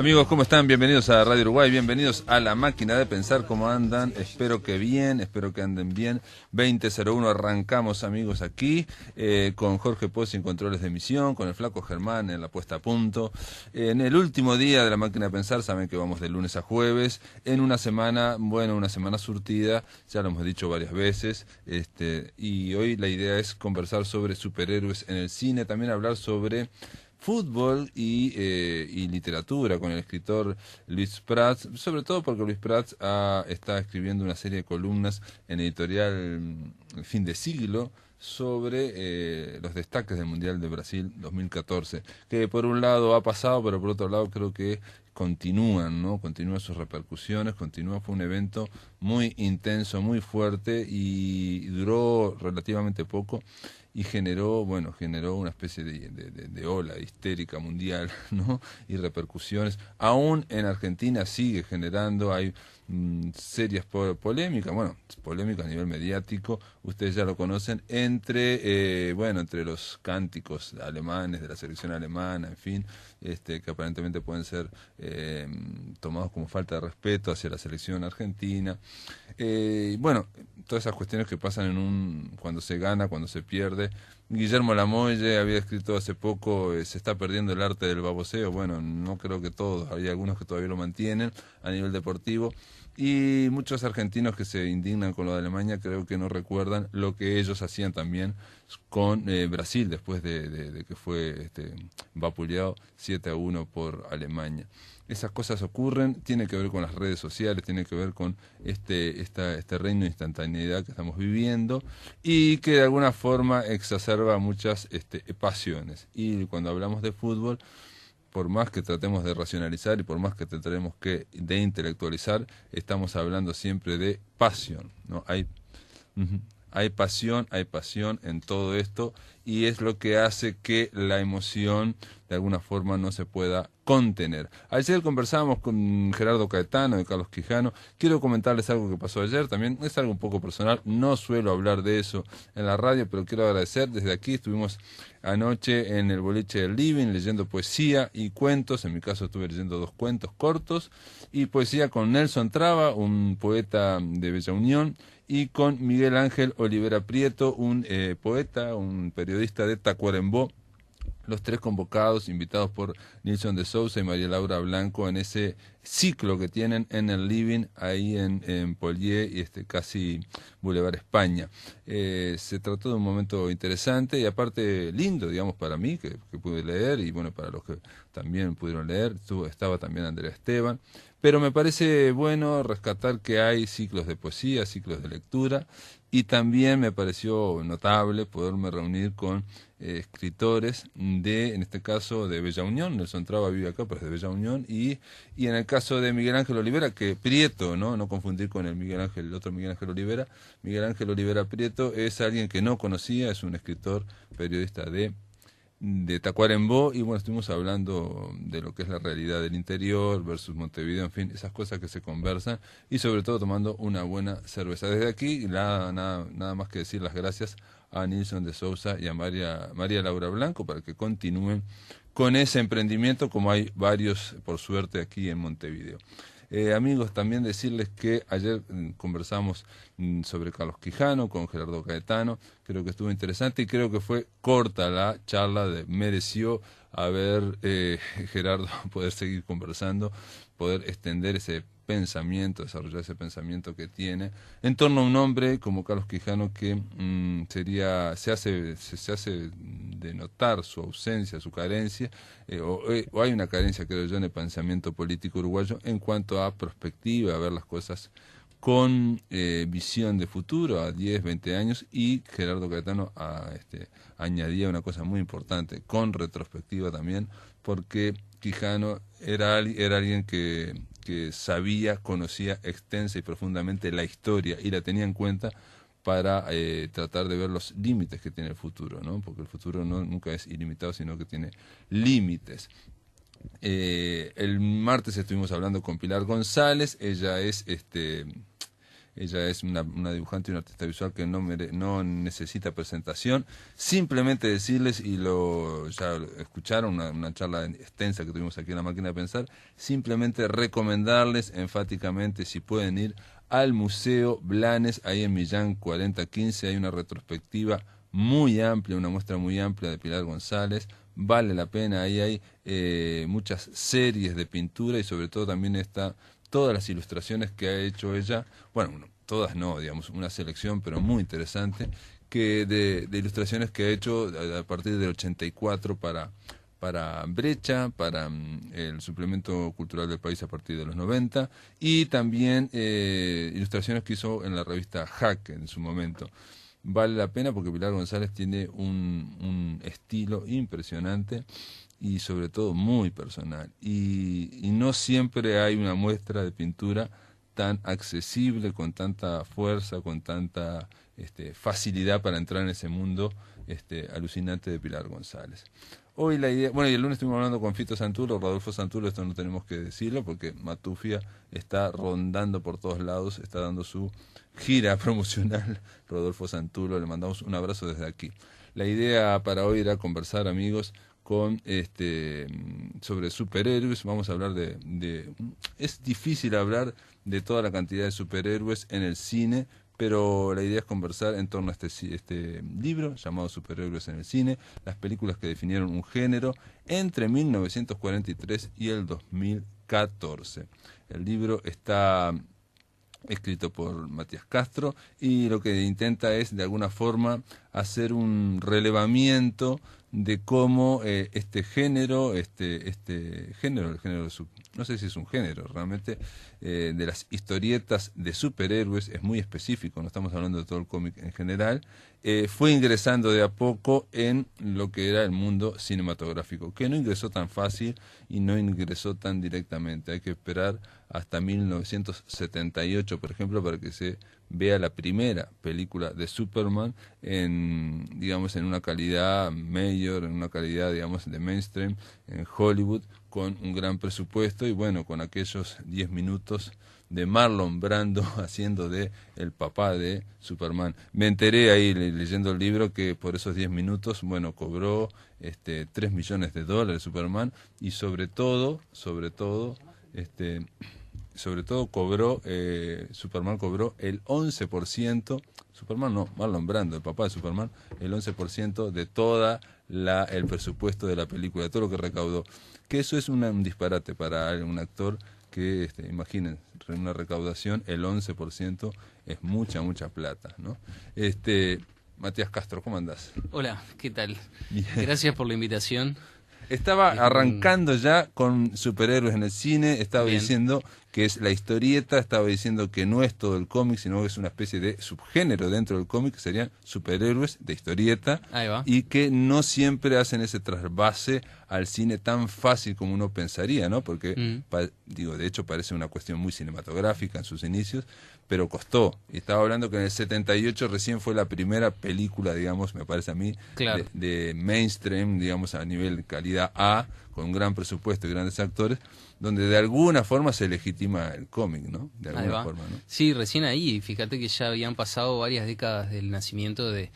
Amigos, ¿cómo están? Bienvenidos a Radio Uruguay, bienvenidos a La Máquina de Pensar. ¿Cómo andan? Espero que bien, espero que anden bien. 20:01 arrancamos, amigos, aquí con Jorge Pozzi en controles de emisión, con el Flaco Germán en la puesta a punto. En el último día de La Máquina de Pensar, saben que vamos de lunes a jueves, en una semana, bueno, una semana surtida, ya lo hemos dicho varias veces, y hoy la idea es conversar sobre superhéroes en el cine, también hablar sobre fútbol y literatura con el escritor Luis Prats, sobre todo porque Luis Prats está escribiendo una serie de columnas en editorial Fin de Siglo sobre los destaques del Mundial de Brasil 2014, que por un lado ha pasado, pero por otro lado creo que continúan, ¿no? Continúan sus repercusiones, fue un evento muy intenso, muy fuerte y duró relativamente poco y generó una especie de ola histérica mundial, ¿no? Y repercusiones. Aún en Argentina sigue generando, hay serias polémicas, polémicas a nivel mediático, ustedes ya lo conocen, entre los cánticos alemanes de la selección alemana, en fin, que aparentemente pueden ser tomados como falta de respeto hacia la selección argentina. Todas esas cuestiones que pasan cuando se gana, cuando se pierde. Guillermo Lamoille había escrito hace poco, se está perdiendo el arte del baboseo. Bueno, no creo que todos, hay algunos que todavía lo mantienen a nivel deportivo. Y muchos argentinos que se indignan con lo de Alemania creo que no recuerdan lo que ellos hacían también con Brasil después de que fue vapuleado 7-1 por Alemania. Esas cosas ocurren, tiene que ver con las redes sociales, tiene que ver con este reino de instantaneidad que estamos viviendo y que de alguna forma exacerba muchas pasiones. Y cuando hablamos de fútbol, por más que tratemos de racionalizar y por más que tratemos de intelectualizar, estamos hablando siempre de pasión, ¿no? Hay pasión en todo esto y es lo que hace que la emoción de alguna forma no se pueda contener. Ayer conversábamos con Gerardo Caetano de Carlos Quijano. Quiero comentarles algo que pasó ayer, también es algo un poco personal, no suelo hablar de eso en la radio, pero quiero agradecer. Desde aquí estuvimos anoche en el boliche del Living leyendo poesía y cuentos. En mi caso estuve leyendo 2 cuentos cortos y poesía con Nelson Traba, un poeta de Bella Unión, y con Miguel Ángel Olivera Prieto, un poeta, un periodista de Tacuarembó. Los 3 convocados, invitados por Nilson de Sousa y María Laura Blanco en ese ciclo que tienen en el Living, ahí en Polié y casi Boulevard España. Se trató de un momento interesante y aparte lindo, digamos, para mí, que pude leer, y bueno, para los que también pudieron leer, estaba también Andrea Esteban. Pero me parece bueno rescatar que hay ciclos de poesía, ciclos de lectura, y también me pareció notable poderme reunir con escritores en este caso de Bella Unión. Nelson Traba vive acá, pero es de Bella Unión, y en el caso de Miguel Ángel Olivera, que Prieto, no confundir con el otro Miguel Ángel Olivera. Miguel Ángel Olivera Prieto es alguien que no conocía, es un escritor, periodista de Tacuarembó, y bueno, estuvimos hablando de lo que es la realidad del interior versus Montevideo, en fin, esas cosas que se conversan, y sobre todo tomando una buena cerveza. Desde aquí, nada más que decir las gracias a Nilson de Sousa y a María Laura Blanco para que continúen con ese emprendimiento, como hay varios, por suerte, aquí en Montevideo. Amigos, también decirles que ayer conversamos sobre Carlos Quijano con Gerardo Caetano. Creo que estuvo interesante y creo que fue corta la charla, mereció haber Gerardo poder seguir conversando, poder extender ese pensamiento, desarrollar ese pensamiento que tiene en torno a un hombre como Carlos Quijano, que se hace denotar su ausencia, su carencia, o hay una carencia, creo yo, en el pensamiento político uruguayo en cuanto a perspectiva, a ver las cosas con visión de futuro a 10, 20 años, y Gerardo Caetano añadía una cosa muy importante, con retrospectiva también, porque Quijano era alguien que sabía, conocía extensa y profundamente la historia y la tenía en cuenta para tratar de ver los límites que tiene el futuro, ¿no? Porque el futuro nunca es ilimitado, sino que tiene límites. El martes estuvimos hablando con Pilar González. Ella es Ella es una dibujante y una artista visual que no necesita presentación. Simplemente decirles, y ya lo escucharon, una charla extensa que tuvimos aquí en La Máquina de Pensar, simplemente recomendarles enfáticamente, si pueden ir al Museo Blanes, ahí en Millán 4015, hay una retrospectiva muy amplia, una muestra muy amplia de Pilar González. Vale la pena, ahí hay muchas series de pintura y sobre todo también está todas las ilustraciones que ha hecho ella, bueno, todas no, digamos, una selección, pero muy interesante, que de ilustraciones que ha hecho a partir del 84 para Brecha, para el suplemento cultural del país a partir de los 90, y también ilustraciones que hizo en la revista Jaque en su momento. Vale la pena porque Pilar González tiene un estilo impresionante y sobre todo muy personal. Y no siempre hay una muestra de pintura tan accesible, con tanta fuerza, con tanta facilidad para entrar en ese mundo alucinante de Pilar González. Hoy la idea, bueno, y el lunes estuvimos hablando con Fito Santulo, Rodolfo Santulo, esto no tenemos que decirlo porque Matufia está rondando por todos lados, está dando su gira promocional. Rodolfo Santulo, le mandamos un abrazo desde aquí. La idea para hoy era conversar, amigos, con sobre superhéroes. Vamos a hablar es difícil hablar de toda la cantidad de superhéroes en el cine, pero la idea es conversar en torno a este libro llamado Superhéroes en el cine, las películas que definieron un género entre 1943 y el 2014. El libro está escrito por Matías Castro y lo que intenta es de alguna forma hacer un relevamiento de cómo este género, el género no sé si es un género realmente, de las historietas de superhéroes, es muy específico, no estamos hablando de todo el cómic en general, fue ingresando de a poco en lo que era el mundo cinematográfico, que no ingresó tan fácil y no ingresó tan directamente. Hay que esperar hasta 1978, por ejemplo, para que se vea la primera película de Superman en una calidad mayor, en una calidad, digamos, de mainstream, en Hollywood, con un gran presupuesto y bueno, con aquellos 10 minutos de Marlon Brando haciendo de el papá de Superman. Me enteré ahí leyendo el libro que por esos 10 minutos, bueno, cobró $3 millones Superman y sobre todo cobró, Superman cobró el 11%, Superman no, Marlon Brando, el papá de Superman, el 11% de toda el presupuesto de la película, de todo lo que recaudó. Que eso es un disparate para un actor que, imaginen, una recaudación, el 11% es mucha plata, ¿no? Matías Castro, ¿cómo andás? Hola, ¿qué tal? Bien. Gracias por la invitación. Estaba arrancando ya con superhéroes en el cine, estaba Bien. diciendo que es la historieta, estaba diciendo que no es todo el cómic, sino que es una especie de subgénero dentro del cómic, que serían superhéroes de historieta, Ahí va. y que no siempre hacen ese trasvase al cine tan fácil como uno pensaría, ¿no? Porque, de hecho parece una cuestión muy cinematográfica en sus inicios, pero costó. Y estaba hablando que en el 78 recién fue la primera película, digamos, me parece a mí, Claro. de mainstream, digamos, a nivel de calidad A, con un gran presupuesto y grandes actores, donde de alguna forma se legitima el cómic, ¿no? De Ahí alguna va. forma, ¿no? Sí, recién ahí, fíjate que ya habían pasado varias décadas del nacimiento de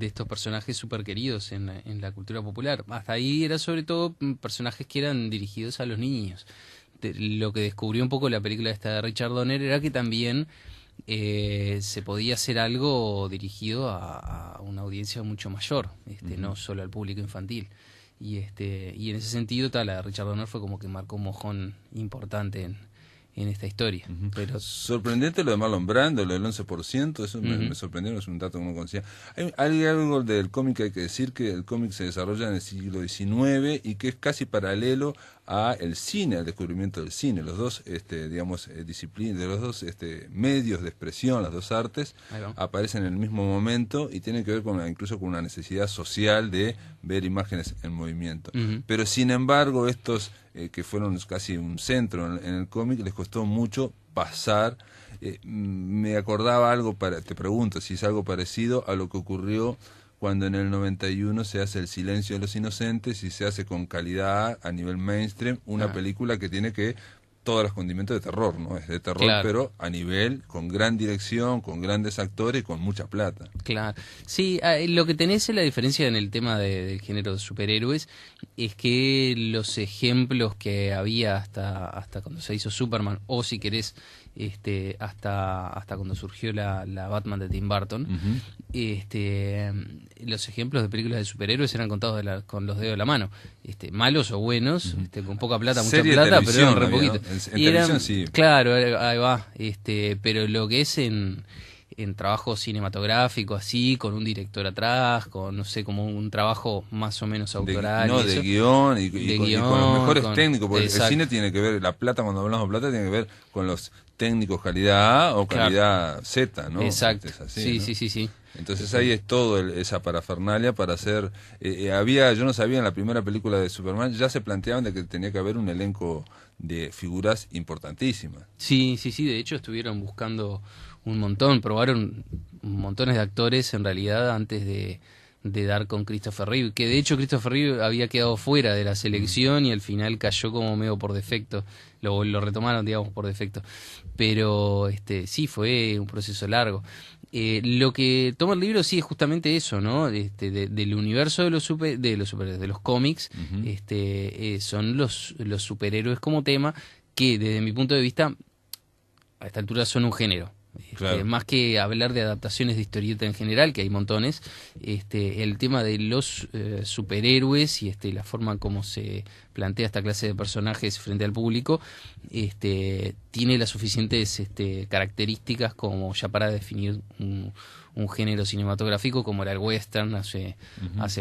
estos personajes súper queridos en la cultura popular. Hasta ahí era sobre todo personajes que eran dirigidos a los niños. Lo que descubrió un poco la película esta de Richard Donner era que también se podía hacer algo dirigido a una audiencia mucho mayor, no solo al público infantil. Y en ese sentido, la de Richard Donner fue como que marcó un mojón importante en esta historia. Pero sorprendente lo de Marlon Brando, lo del 11%, eso me sorprendió, no es un dato que no conocía. Hay algo del cómic que hay que decir, que el cómic se desarrolla en el siglo XIX y que es casi paralelo a el cine, al descubrimiento del cine. Los dos, disciplinas, de los dos medios de expresión, las dos artes, aparecen en el mismo momento y tienen que ver incluso con una necesidad social de ver imágenes en movimiento. Pero sin embargo, estos que fueron casi un centro en el cómic, les costó mucho pasar. Me acordaba algo, te pregunto si es algo parecido a lo que ocurrió cuando en el 91 se hace El silencio de los inocentes y se hace con calidad a nivel mainstream una película que tiene que todos los condimentos de terror, ¿no? Es de terror, Claro. pero a nivel, con gran dirección, con grandes actores y con mucha plata. Claro. Sí, lo que tenés es la diferencia en el tema del género de superhéroes, es que los ejemplos que había hasta cuando se hizo Superman, o si querés, hasta cuando surgió la Batman de Tim Burton, los ejemplos de películas de superhéroes eran contados con los dedos de la mano, malos o buenos, con poca plata, mucha Serie de plata, pero eran televisión re había, poquito. ¿no? En Y televisión sí. claro, ahí va, pero lo que es en trabajo cinematográfico, así, con un director atrás, con, no sé, como un trabajo más o menos autoral. No, y de eso. guión y con los mejores con- técnicos, porque exacto. el cine tiene que ver, la plata, cuando hablamos de plata, tiene que ver con los técnicos calidad A o Claro. calidad Z, ¿no? Exacto. Es así, Sí, ¿no? sí, sí, sí. Entonces ahí es todo esa parafernalia para hacer... yo no sabía, en la primera película de Superman ya se planteaban de que tenía que haber un elenco de figuras importantísimas. Sí, sí, sí, de hecho estuvieron buscando un montón, probaron montones de actores en realidad antes de dar con Christopher Reeve, que de hecho Christopher Reeve había quedado fuera de la selección y al final cayó como medio por defecto, lo retomaron digamos por defecto, pero sí, fue un proceso largo. Lo que toma el libro sí es justamente eso, ¿no? Del universo de de los cómics, Ujú. son los superhéroes como tema, que desde mi punto de vista a esta altura son un género. Claro. Más que hablar de adaptaciones de historieta en general, que hay montones, el tema de los superhéroes y la forma como se plantea esta clase de personajes frente al público, tiene las suficientes características como ya para definir un género cinematográfico como era el western hace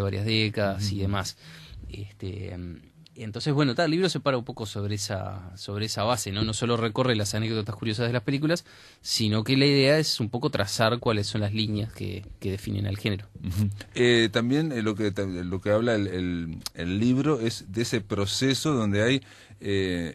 varias décadas y demás. Entonces, bueno, el libro se para un poco sobre esa base, ¿no? No solo recorre las anécdotas curiosas de las películas, sino que la idea es un poco trazar cuáles son las líneas que definen al género. Ujú. También lo que habla el libro es de ese proceso donde hay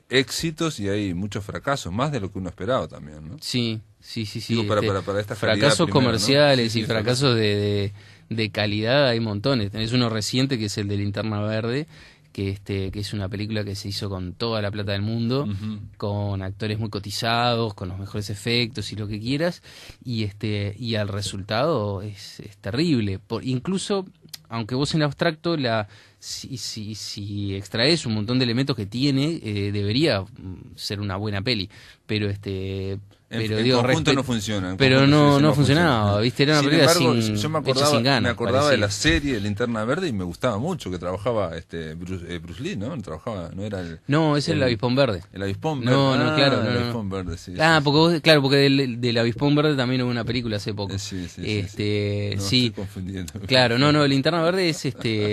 éxitos y hay muchos fracasos, más de lo que uno esperaba también, ¿no? Sí, sí, sí, sí. Digo, para esta calidad fracasos primero, ¿no? comerciales Sí, y sí, fracasos de calidad hay montones. Tenés uno reciente que es el de Linterna Verde, que es una película que se hizo con toda la plata del mundo, Ujú. con actores muy cotizados, con los mejores efectos y lo que quieras, y al resultado es terrible. Incluso, aunque vos en abstracto si extraes un montón de elementos que tiene, debería ser una buena peli, pero En digo, conjunto no funciona. pero no funcionaba, ¿viste? Era una Sin película embargo, sin, yo me hecha sin ganas, me acordaba de parecía. la serie Linterna Verde y me gustaba mucho, que trabajaba Bruce Lee, ¿no? Trabajaba, no era No, es el Avispón Verde. el Avispón Verde. No, claro, el no. Avispón Verde, sí. Ah, sí, porque claro, porque del Avispón Verde también hubo una película hace poco. sí. Sí. No, Sí, estoy confundiendo. claro, Linterna Verde es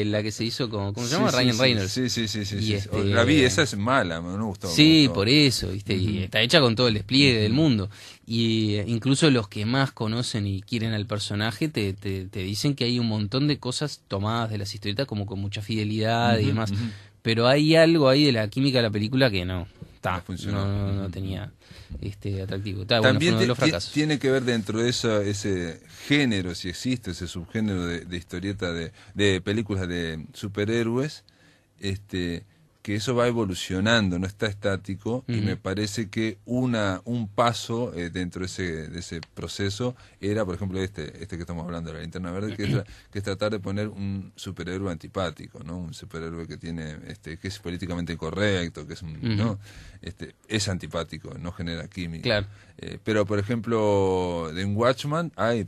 la que se hizo con, ¿cómo se llama? Ryan Reynolds. Sí. Y La vi, esa es mala, me gustó. Sí, me gustó. por eso, ¿viste? Y está hecha con todo el despliegue del mundo. Y incluso los que más conocen y quieren al personaje te dicen que hay un montón de cosas tomadas de las historietas como con mucha fidelidad y demás. Pero hay algo ahí de la química de la película que no funcionó. no tenía atractivo. Bueno, También fue uno de los fracasos. tiene que ver dentro de ese género, si existe ese subgénero de historieta, de películas de superhéroes, que eso va evolucionando, no está estático, y me parece que un paso dentro de ese proceso era, por ejemplo, este que estamos hablando, de la Linterna Verde, que es tratar de poner un superhéroe antipático, ¿no? Un superhéroe que tiene que es políticamente incorrecto, que es ¿no? Es antipático, no genera química. Claro. Pero por ejemplo, en Watchmen hay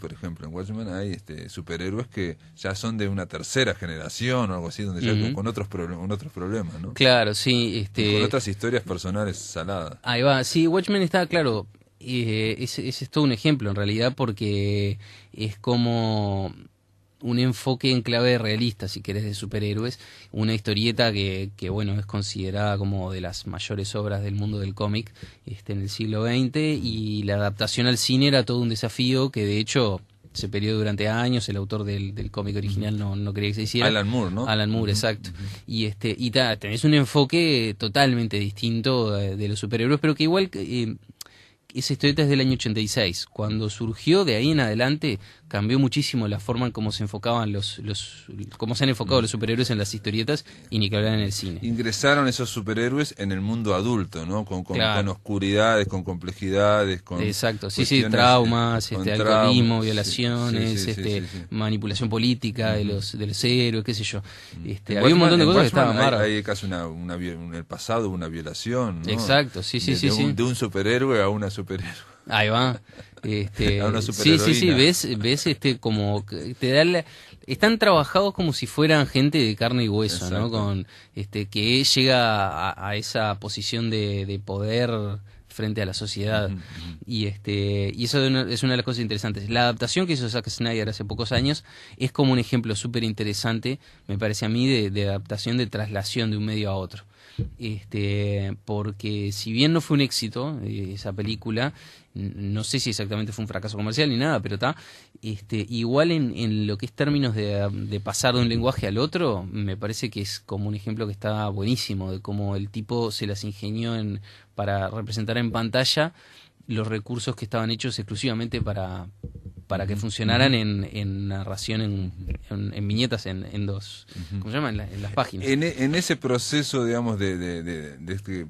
superhéroes que ya son de una tercera generación o algo así, donde ya con otros problemas, ¿no? Claro, sí. Y con otras historias personales saladas. Ahí va, sí, Watchmen está claro. Ese es todo un ejemplo en realidad, porque es como un enfoque en clave realista, si querés, de superhéroes, una historieta que bueno, es considerada como de las mayores obras del mundo del cómic en el siglo XX, y la adaptación al cine era todo un desafío que de hecho se peleó durante años. El autor del cómic original no quería que se hiciera. Alan Moore, ¿no? Alan Moore, exacto. Y tenés un enfoque totalmente distinto de los superhéroes, pero que igual esa historieta es del año 86. Cuando surgió, de ahí en adelante, cambió muchísimo la forma en cómo se enfocaban cómo se han enfocado los superhéroes en las historietas y ni que hablar en el cine. Ingresaron esos superhéroes en el mundo adulto, ¿no? Con oscuridades, con complejidades, con... Exacto, traumas, alcoholismo, violaciones, sí. manipulación política de los héroes, qué sé yo. Había un montón de cosas que estaban mal. Hay casi en el pasado una violación, ¿no? Exacto, de un superhéroe a una superhéroe. Ahí va. A una superheroína. ves como te da están trabajados como si fueran gente de carne y hueso. Exacto. ¿No? Con que llega a esa posición de poder frente a la sociedad. Y eso es una de las cosas interesantes. La adaptación que hizo Zack Snyder hace pocos años es como un ejemplo súper interesante, me parece a mí, de adaptación, de traslación de un medio a otro. Porque si bien no fue un éxito esa película, no sé si exactamente fue un fracaso comercial ni nada, pero está igual en lo que es términos de pasar de un lenguaje al otro, me parece que es como un ejemplo que está buenísimo de cómo el tipo se las ingenió para representar en pantalla los recursos que estaban hechos exclusivamente para que funcionaran en narración, en viñetas, en dos, ¿cómo se llama? En las páginas. En ese proceso, digamos,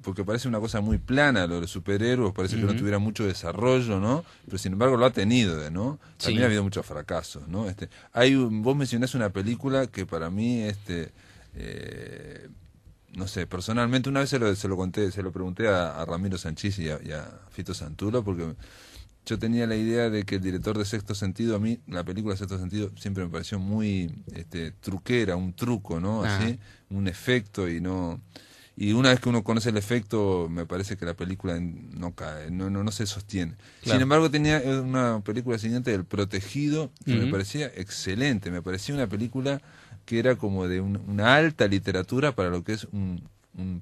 porque parece una cosa muy plana lo de los superhéroes, parece que no tuviera mucho desarrollo, ¿no? Pero sin embargo lo ha tenido, ¿no? También ha habido muchos fracasos, ¿no? Vos mencionás una película que para mí, no sé, personalmente una vez se lo pregunté a Ramiro Sanchís y a Fito Santulo, porque yo tenía la idea de que el director de Sexto Sentido, a mí la película Sexto Sentido siempre me pareció muy truquera, un truco, ¿no? Así, un efecto y una vez que uno conoce el efecto, me parece que la película no cae, no se sostiene. Claro. Sin embargo, tenía una película siguiente, El Protegido, que me parecía excelente, me parecía una película que era como de una alta literatura para lo que es un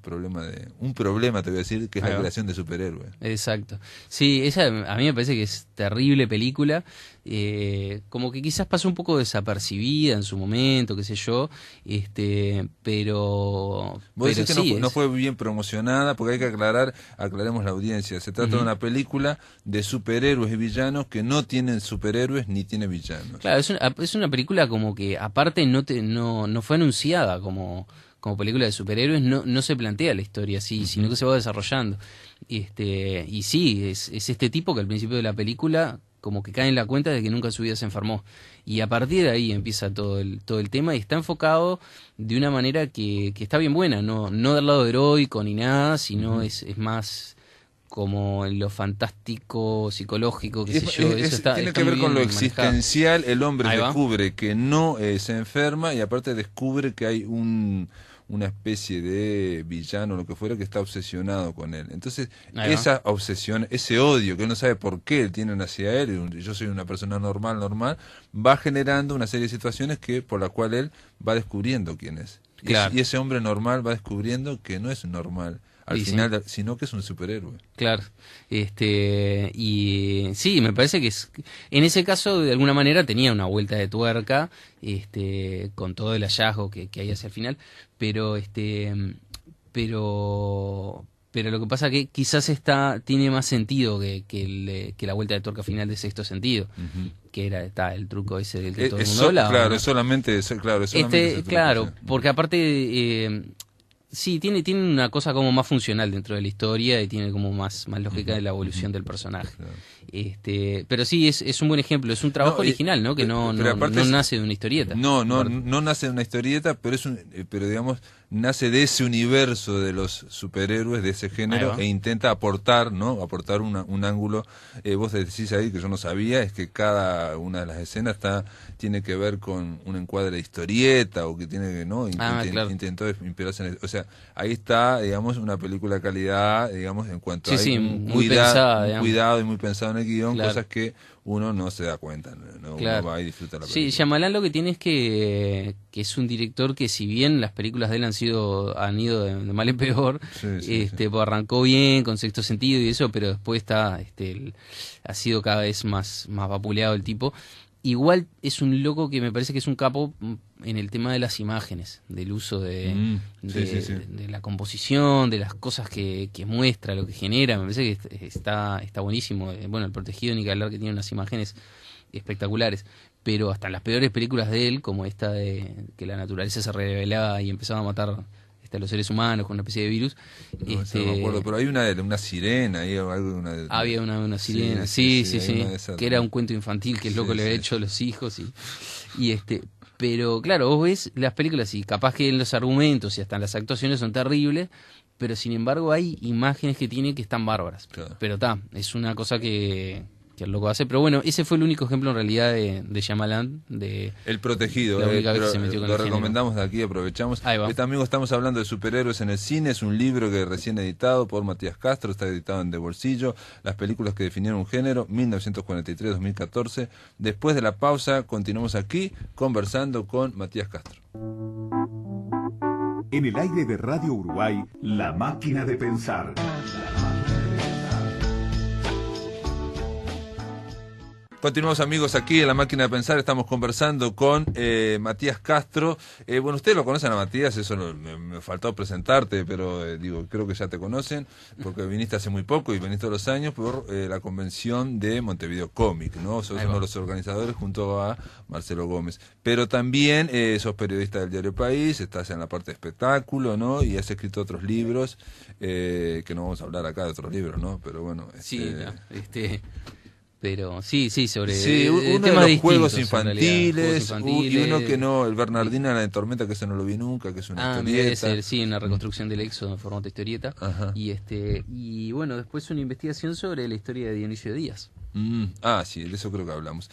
problema, te voy a decir, que es la creación de superhéroes. Exacto. Sí, esa a mí me parece que es terrible película, como que quizás pasó un poco desapercibida en su momento, qué sé yo, pero... Vos decís que no fue bien promocionada, porque hay que aclaremos la audiencia, se trata de una película de superhéroes y villanos que no tienen superhéroes ni tiene villanos. Claro, es una película como que aparte no fue anunciada como película de superhéroes, no se plantea la historia así, sino que se va desarrollando. Y sí, es este tipo que al principio de la película como que cae en la cuenta de que nunca en su vida se enfermó. Y a partir de ahí empieza todo el tema y está enfocado de una manera que está bien buena, no del lado heroico ni nada, sino es más como en lo fantástico, psicológico, qué sé yo. Tiene que ver con lo existencial. El hombre descubre que no se enferma y aparte descubre que hay una especie de villano o lo que fuera que está obsesionado con él. Entonces, esa obsesión, ese odio que él no sabe por qué tienen hacia él, yo soy una persona normal, va generando una serie de situaciones por la cual él va descubriendo quién es. Claro. Y ese hombre normal va descubriendo que no es normal al final, sino que es un superhéroe. Claro. Y sí, me parece que en ese caso de alguna manera tenía una vuelta de tuerca, con todo el hallazgo que hay hacia el final, pero lo que pasa que quizás tiene más sentido que la vuelta de tuerca final de Sexto Sentido, que era el truco ese del que todo el mundo habla. Claro, es solamente ese truco, claro, porque aparte sí, tiene una cosa como más funcional dentro de la historia y tiene como más lógica de la evolución del personaje. Claro. Pero sí, es un buen ejemplo, es un trabajo original, ¿no? Que no nace de una historieta. No nace de una historieta, pero digamos, nace de ese universo de los superhéroes, de ese género, e intenta aportar un ángulo. Vos decís ahí, que yo no sabía, es que cada una de las escenas tiene que ver con un encuadre de historieta, o que tiene, ¿no? Intentó inspirarse en o sea, ahí está, digamos, una película de calidad, digamos, en cuanto a un cuidado y muy pensado en el guión, cosas que uno no se da cuenta, ¿no? Uno va y disfruta la película. Sí, Shyamalan lo que tiene es que es un director que, si bien las películas de él han ido de mal en peor, pues arrancó bien con Sexto Sentido y eso, pero después ha sido cada vez más vapuleado el tipo. igual es un loco que me parece que es un capo en el tema de las imágenes, del uso de la composición, de las cosas que muestra, lo que genera. Me parece que está buenísimo. Bueno, El Protegido, ni que hablar, que tiene unas imágenes espectaculares. Pero hasta las peores películas de él, como esta de que la naturaleza se revelaba y empezaba a matar a los seres humanos con una especie de virus. No, no me acuerdo, pero hay una sirena ahí o algo. Había una sirena, sí, que era un cuento infantil que el loco le había hecho a los hijos. Pero claro, vos ves las películas y capaz que en los argumentos y hasta las actuaciones son terribles, pero sin embargo hay imágenes que tiene que están bárbaras. Claro. Pero es una cosa que el loco hace. Pero bueno, ese fue el único ejemplo en realidad de Shyamalan, de El Protegido, la única vez que se metió con lo el recomendamos de aquí, aprovechamos. Ahí va. Amigo, estamos hablando de superhéroes en el cine, es un libro que recién editado por Matías Castro, está editado en De Bolsillo, las películas que definieron un género, 1943-2014. Después de la pausa, continuamos aquí conversando con Matías Castro. En el aire de Radio Uruguay, La Máquina de Pensar. Continuamos, amigos, aquí en La Máquina de Pensar. Estamos conversando con Matías Castro. Bueno, ustedes lo conocen a Matías, eso me faltó presentarte, pero creo que ya te conocen, porque viniste hace muy poco y venís todos los años por la convención de Montevideo Comic, ¿no? Sos uno de los organizadores junto a Marcelo Gómez. Pero también sos periodista del diario País, estás en la parte de espectáculo, ¿no? Y has escrito otros libros, que no vamos a hablar acá de otros libros, ¿no? Pero bueno... Pero sí, sobre uno temas de los juegos infantiles, y uno que no, el Bernardina la de Tormenta, que eso no lo vi nunca, que es una historieta. Debe ser, una reconstrucción del Éxodo en formato historieta. Ajá. Y bueno, después una investigación sobre la historia de Dionisio Díaz. Sí, de eso creo que hablamos.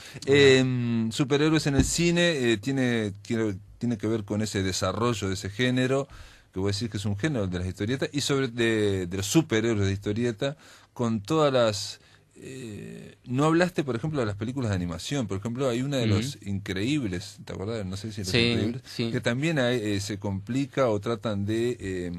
Superhéroes en el cine tiene que ver con ese desarrollo de ese género, que voy a decir que es un género de las historietas, y sobre de los superhéroes de historieta, con todas las... no hablaste, por ejemplo, de las películas de animación. Por ejemplo, hay una de Los Increíbles, ¿te acuerdas? No sé si Los Increíbles, que también se complica o tratan de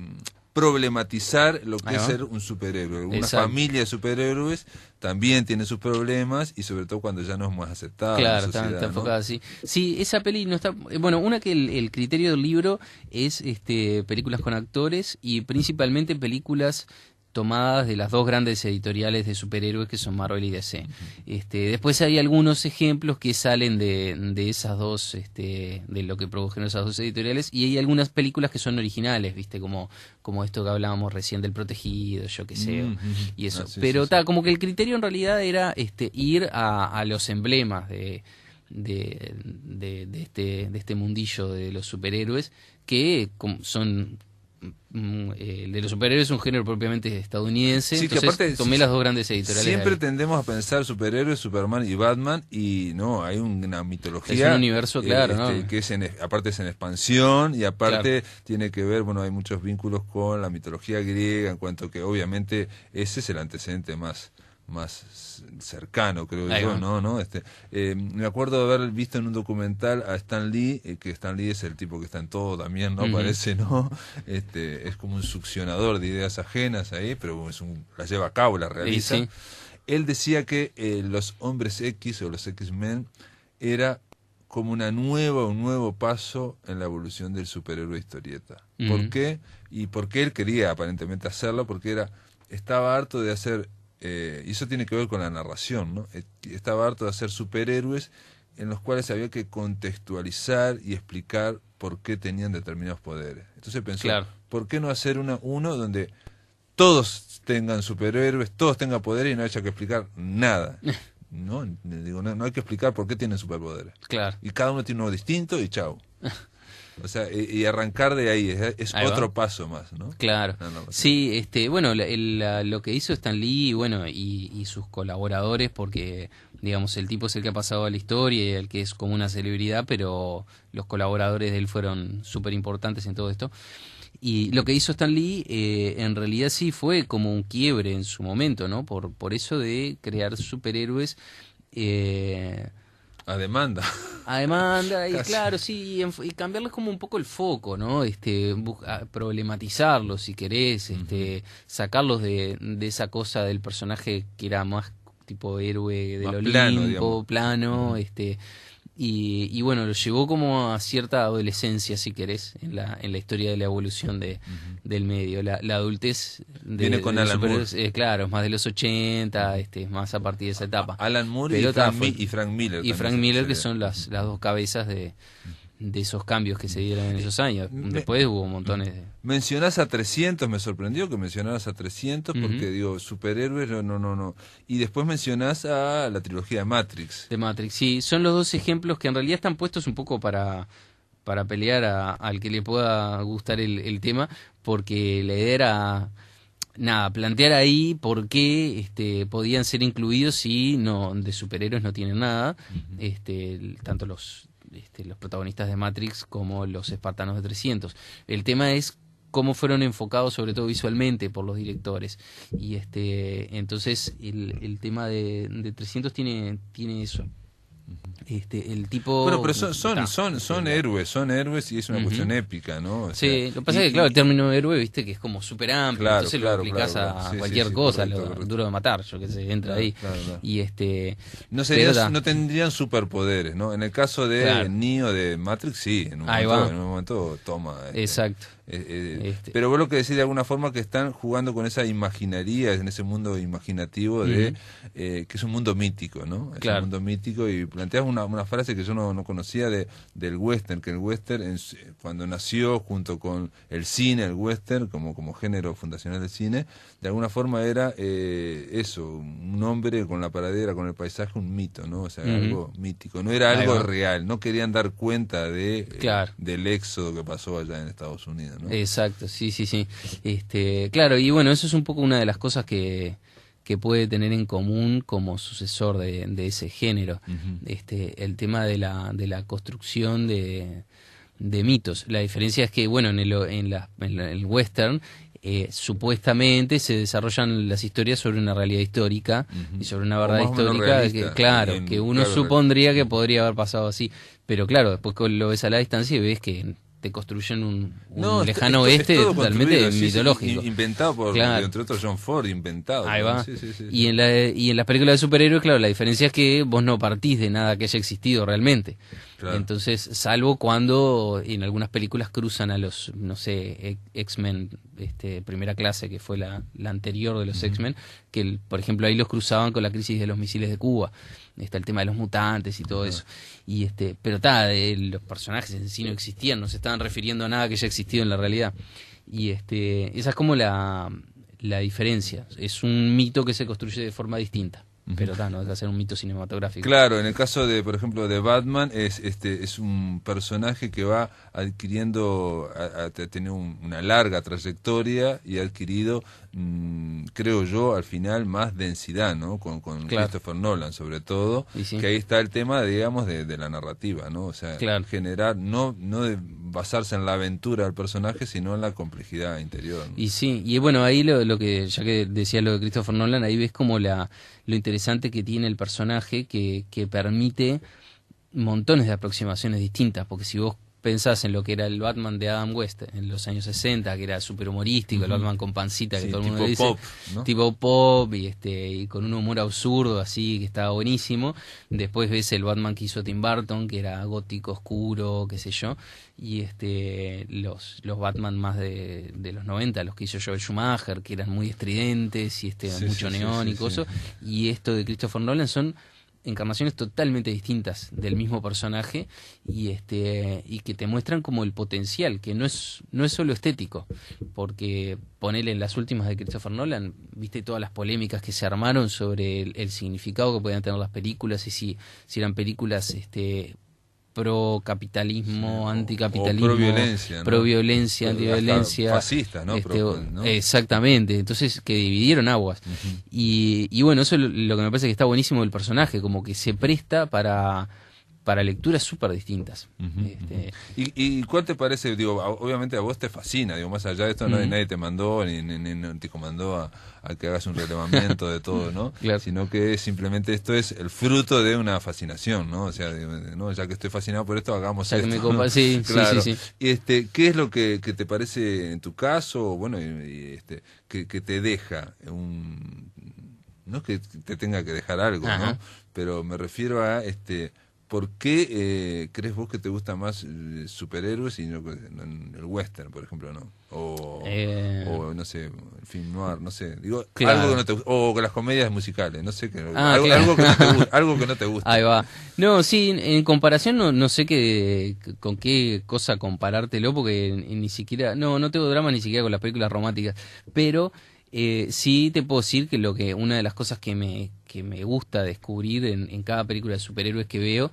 problematizar lo que es ser un superhéroe. Una familia de superhéroes también tiene sus problemas, y sobre todo cuando ya no es más aceptada. Claro, la sociedad, está enfocada así. Sí, esa peli no está... Bueno, una que el criterio del libro es películas con actores y principalmente películas tomadas de las dos grandes editoriales de superhéroes que son Marvel y DC. Después hay algunos ejemplos que salen de esas dos, de lo que produjeron esas dos editoriales, y hay algunas películas que son originales, viste, como esto que hablábamos recién del Protegido, yo qué sé, y eso. Pero como que el criterio en realidad era ir a los emblemas de este mundillo de los superhéroes, que son... el de los superhéroes es un género propiamente estadounidense, entonces que aparte, tomé las dos grandes editoriales. Siempre tendemos a pensar superhéroes, Superman y Batman, y no, hay una mitología. Es un universo, claro, ¿no? Que aparte es en expansión, y aparte tiene que ver, hay muchos vínculos con la mitología griega, en cuanto que obviamente ese es el antecedente más cercano, creo yo, ¿no? Me acuerdo de haber visto en un documental a Stan Lee, que Stan Lee es el tipo que está en todo también, ¿no? Parece, ¿no? Es como un succionador de ideas ajenas ahí, pero la lleva a cabo, la realiza. Sí. Él decía que los hombres X o los X-Men era como un nuevo paso en la evolución del superhéroe historieta. ¿Por qué? Y porque él quería aparentemente hacerlo, porque estaba harto de hacer... y eso tiene que ver con la narración, ¿no? Estaba harto de hacer superhéroes en los cuales había que contextualizar y explicar por qué tenían determinados poderes. Entonces pensó, ¿por qué no hacer uno donde todos tengan superhéroes, todos tengan poderes y no haya que explicar nada? No hay que explicar por qué tienen superpoderes. Y cada uno tiene uno distinto y chau. O sea, y arrancar de ahí es otro paso más, ¿no? Claro. Sí, bueno, lo que hizo Stan Lee, y sus colaboradores, porque, digamos, el tipo es el que ha pasado a la historia y el que es como una celebridad, pero los colaboradores de él fueron súper importantes en todo esto. Y lo que hizo Stan Lee, en realidad sí fue como un quiebre en su momento, ¿no? Por eso de crear superhéroes... A demanda, y claro, sí, y cambiarles como un poco el foco, ¿no? Problematizarlos, si querés, sacarlos de esa cosa del personaje que era más tipo héroe del Más Olimpo, plano, digamos. plano, y bueno, lo llevó como a cierta adolescencia, si querés, en la historia de la evolución del medio. La adultez Viene con de los Alan Moore. superhéroes, claro, es más de los 80, más a partir de esa etapa. Alan Moore Pero y Frank Miller. Y también Frank Miller, que sería. son las dos cabezas de esos cambios que se dieron en esos años. Después hubo montones de... Mencionás a 300, me sorprendió que mencionaras a 300 porque digo, superhéroes, no. Y después mencionás a la trilogía de Matrix. De Matrix, sí, son los dos ejemplos que en realidad están puestos un poco para pelear al que le pueda gustar el tema, porque la idea era, nada, plantear ahí por qué podían ser incluidos si no de superhéroes no tienen nada, tanto los protagonistas de Matrix como los espartanos de 300. El tema es cómo fueron enfocados sobre todo visualmente por los directores, y entonces el tema de 300 tiene eso. El tipo... Bueno, pero son héroes y es una cuestión épica, ¿no? O sea, sí, lo que pasa es que, claro, el término héroe, viste, que es como súper amplio, Claro, entonces claro, lo aplicás claro. a Sí, cualquier sí, cosa, correcto. duro de matar, yo que sé, entra ahí. Claro. Y No tendrían superpoderes, ¿no? En el caso de Claro. Neo de Matrix, sí, en un momento toma. Exacto. Pero vos lo que decís de alguna forma que están jugando con esa imaginaría, en ese mundo imaginativo de que es un mundo mítico, ¿no? Es Claro. un mundo mítico, y planteas una frase que yo no conocía del western, que el western cuando nació junto con el cine, el western como género fundacional del cine, de alguna forma era eso, un hombre con la pradera, con el paisaje, un mito, ¿no? O sea, algo mítico, no era Ahí algo va. real, no querían dar cuenta Claro. del éxodo que pasó allá en Estados Unidos, ¿no? Exacto, sí. Claro, y bueno, eso es un poco una de las cosas que puede tener en común como sucesor de ese género. El tema de la construcción de mitos. La diferencia es que, bueno, en el western supuestamente se desarrollan las historias sobre una realidad histórica y sobre una verdad más o menos histórica realista, que uno supondría que podría haber pasado así, pero claro, después lo ves a la distancia y ves que te construyen un lejano oeste todo totalmente construido, mitológico. Inventado por, Claro. entre otros, John Ford, inventado. Ahí ¿no? va. Sí. Y en las películas de superhéroes, claro, la diferencia es que vos no partís de nada que haya existido realmente. Claro. Entonces, salvo cuando en algunas películas cruzan a los, no sé, X-Men primera clase, que fue la anterior de los X-Men, que por ejemplo ahí los cruzaban con la crisis de los misiles de Cuba. Está el tema de los mutantes y todo eso. Y pero los personajes en sí no existían, no se estaban refiriendo a nada que haya existido en la realidad. Y esa es como la diferencia. Es un mito que se construye de forma distinta. Pero no deja de ser un mito cinematográfico. Claro, en el caso de, por ejemplo, de Batman, es un personaje que va adquiriendo, a tener una larga trayectoria y ha adquirido, creo yo, al final más densidad, ¿no? Con Claro. Christopher Nolan, sobre todo, Y sí. que ahí está el tema, digamos, de la narrativa, ¿no? O sea, Claro. generar, no de basarse en la aventura del personaje, sino en la complejidad interior, ¿no? Y sí, y bueno, ahí lo que, ya que decía lo de Christopher Nolan, ahí ves como lo interesante que tiene el personaje que permite montones de aproximaciones distintas, porque si vos pensás en lo que era el Batman de Adam West en los años 60, que era súper humorístico, el Batman con pancita, que Sí, todo el mundo tipo dice, pop, ¿no? tipo pop, y con un humor absurdo, así, que estaba buenísimo. Después ves el Batman que hizo Tim Burton, que era gótico, oscuro, qué sé yo, y los Batman más de los 90, los que hizo Joel Schumacher, que eran muy estridentes y mucho neón y cosas, y esto de Christopher Nolan son encarnaciones totalmente distintas del mismo personaje y que te muestran como el potencial, que no es solo estético, porque ponele en las últimas de Christopher Nolan, viste todas las polémicas que se armaron sobre el significado que podían tener las películas y si eran películas pro capitalismo, anticapitalismo, o pro-violencia, ¿no? Pro-violencia, antiviolencia, fascistas, ¿no? ¿no? Exactamente, entonces que dividieron aguas. Y bueno, eso es lo que me parece que está buenísimo del personaje, como que se presta para lecturas súper distintas. ¿Y cuál te parece? Digo, obviamente a vos te fascina, digo, más allá de esto nadie te mandó ni te comandó a que hagas un relevamiento de todo, ¿no? Claro. Sino que simplemente esto es el fruto de una fascinación, ¿no? O sea, ¿no? Ya que estoy fascinado por esto, hagamos Ya que esto. me ¿no? sí, Claro. sí. Y ¿qué es lo que te parece en tu caso, bueno, que te deja no es que te tenga que dejar algo, Ajá. ¿no? Pero me refiero a ¿por qué crees vos que te gusta más superhéroes y no el western, por ejemplo, no? O no sé, el film noir, no sé. Digo, Claro. algo que no te gusta, o las comedias musicales, no sé, Ah, claro. algo que no te gusta, algo que no te gusta. Ahí va. No, sí, en comparación no sé con qué cosa comparártelo, porque ni siquiera, no tengo drama ni siquiera con las películas románticas, pero sí te puedo decir que una de las cosas que me gusta descubrir en cada película de superhéroes que veo